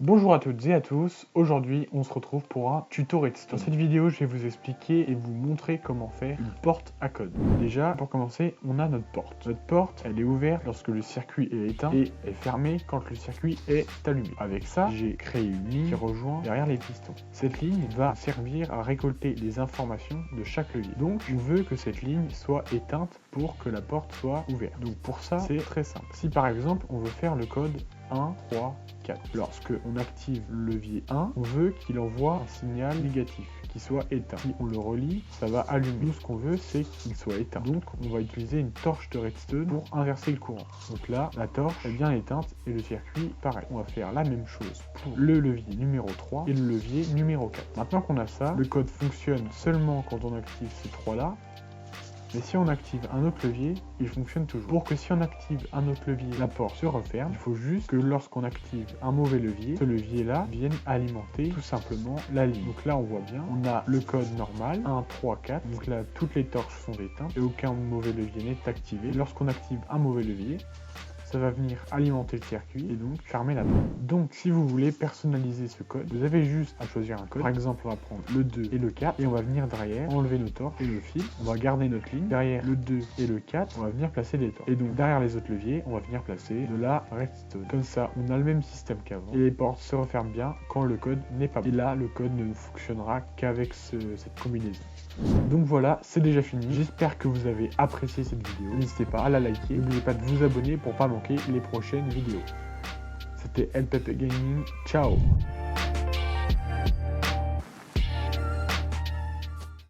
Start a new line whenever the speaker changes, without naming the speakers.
Bonjour à toutes et à tous, aujourd'hui on se retrouve pour un tuto Redstone. Dans cette vidéo je vais vous expliquer et vous montrer comment faire une porte à code. Déjà pour commencer on a notre porte. Notre porte elle est ouverte lorsque le circuit est éteint et est fermée quand le circuit est allumé. Avec ça j'ai créé une ligne qui rejoint derrière les pistons. Cette ligne va servir à récolter les informations de chaque levier. Donc on veut que cette ligne soit éteinte pour que la porte soit ouverte. Donc pour ça c'est très simple. Si par exemple on veut faire le code 1, 3, 4. Lorsque on active le levier 1, on veut qu'il envoie un signal négatif, qui soit éteint. Si on le relie, ça va allumer. Nous, ce qu'on veut, c'est qu'il soit éteint. Donc, on va utiliser une torche de redstone pour inverser le courant. Donc là, la torche est bien éteinte et le circuit, pareil. On va faire la même chose pour le levier numéro 3 et le levier numéro 4. Maintenant qu'on a ça, le code fonctionne seulement quand on active ces trois-là. Mais si on active un autre levier, il fonctionne toujours. Pour que si on active un autre levier, la porte se referme, il faut juste que lorsqu'on active un mauvais levier, ce levier-là vienne alimenter tout simplement la ligne. Donc là, on voit bien, on a le code normal, 1, 3, 4. Donc là, toutes les torches sont éteintes et aucun mauvais levier n'est activé. Lorsqu'on active un mauvais levier, ça va venir alimenter le circuit et donc fermer la porte. Donc si vous voulez personnaliser ce code, vous avez juste à choisir un code. Par exemple, on va prendre le 2 et le 4 et on va venir derrière, enlever nos torches et le fil. On va garder notre ligne. Derrière le 2 et le 4, on va venir placer des torches. Et donc derrière les autres leviers, on va venir placer de la redstone. Comme ça, on a le même système qu'avant. Et les portes se referment bien quand le code n'est pas bon. Et là, le code ne fonctionnera qu'avec cette combinaison. Donc voilà, c'est déjà fini. J'espère que vous avez apprécié cette vidéo. N'hésitez pas à la liker. N'oubliez pas de vous abonner pour pas manquer les prochaines vidéos. C'était LPP Gaming. Ciao!